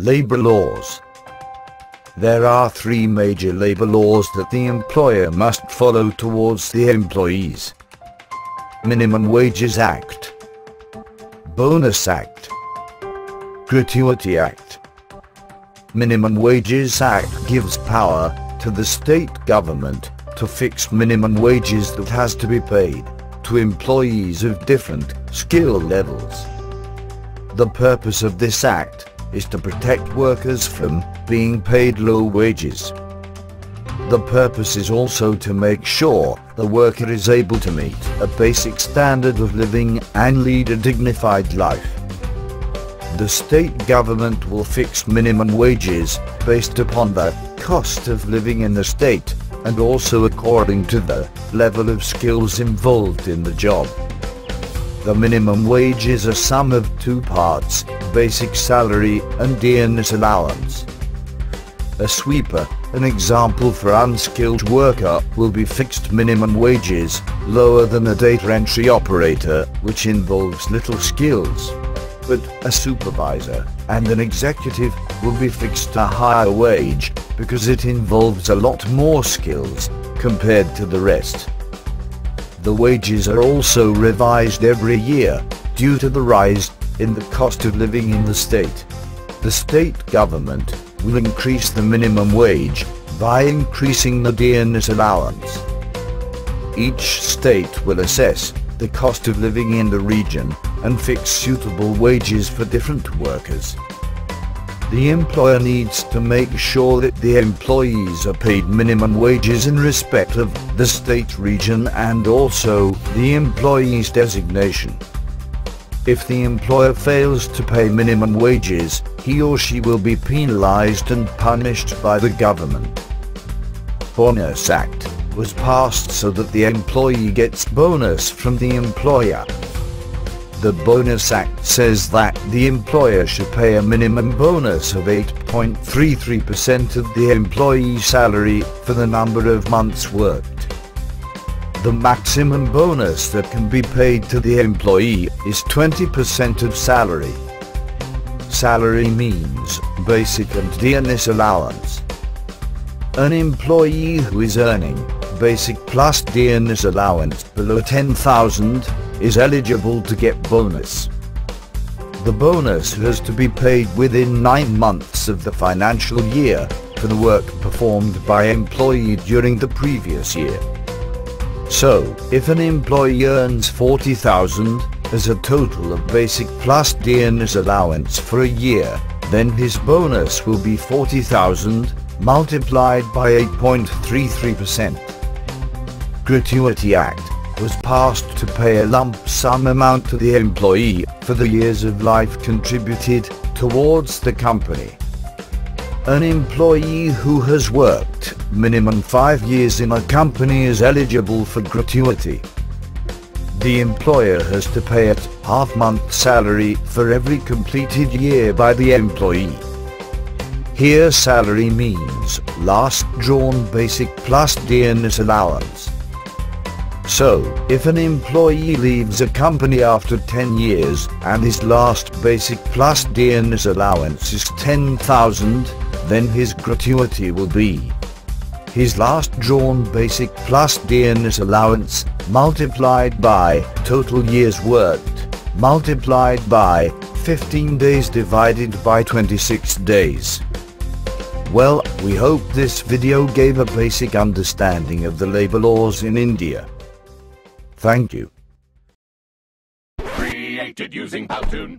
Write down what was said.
Labor laws. There are three major labor laws that the employer must follow towards the employees. Minimum Wages Act, Bonus Act, Gratuity Act. Minimum Wages Act gives power to the state government to fix minimum wages that has to be paid to employees of different skill levels. The purpose of this act is to protect workers from being paid low wages. The purpose is also to make sure the worker is able to meet a basic standard of living and lead a dignified life. The state government will fix minimum wages based upon the cost of living in the state and also according to the level of skills involved in the job. The minimum wage is a sum of two parts, basic salary and dearness allowance. A sweeper, an example for unskilled worker, will be fixed minimum wages, lower than a data entry operator, which involves little skills. But a supervisor and an executive will be fixed a higher wage, because it involves a lot more skills compared to the rest. The wages are also revised every year, due to the rise in the cost of living in the state. The state government will increase the minimum wage by increasing the dearness allowance. Each state will assess the cost of living in the region and fix suitable wages for different workers. The employer needs to make sure that the employees are paid minimum wages in respect of the state, region and also the employee's designation. If the employer fails to pay minimum wages, he or she will be penalized and punished by the government. Bonus Act was passed so that the employee gets bonus from the employer. The Bonus Act says that the employer should pay a minimum bonus of 8.33% of the employee's salary for the number of months worked. The maximum bonus that can be paid to the employee is 20% of salary. Salary means basic and dearness allowance. An employee who is earning basic plus dearness allowance below 10,000 is eligible to get bonus. The bonus has to be paid within 9 months of the financial year for the work performed by employee during the previous year. So, if an employee earns 40,000 as a total of basic plus dearness allowance for a year, then his bonus will be 40,000 multiplied by 8.33%. Gratuity Act was passed to pay a lump sum amount to the employee for the years of life contributed towards the company. An employee who has worked minimum 5 years in a company is eligible for gratuity. The employer has to pay a half-month salary for every completed year by the employee. Here salary means last drawn basic plus dearness allowance. So, if an employee leaves a company after 10 years and his last basic plus dearness allowance is 10,000, then his gratuity will be his last drawn basic plus dearness allowance multiplied by total years worked multiplied by 15 days divided by 26 days. Well, we hope this video gave a basic understanding of the labor laws in India. Thank you. Created using LaBoUr.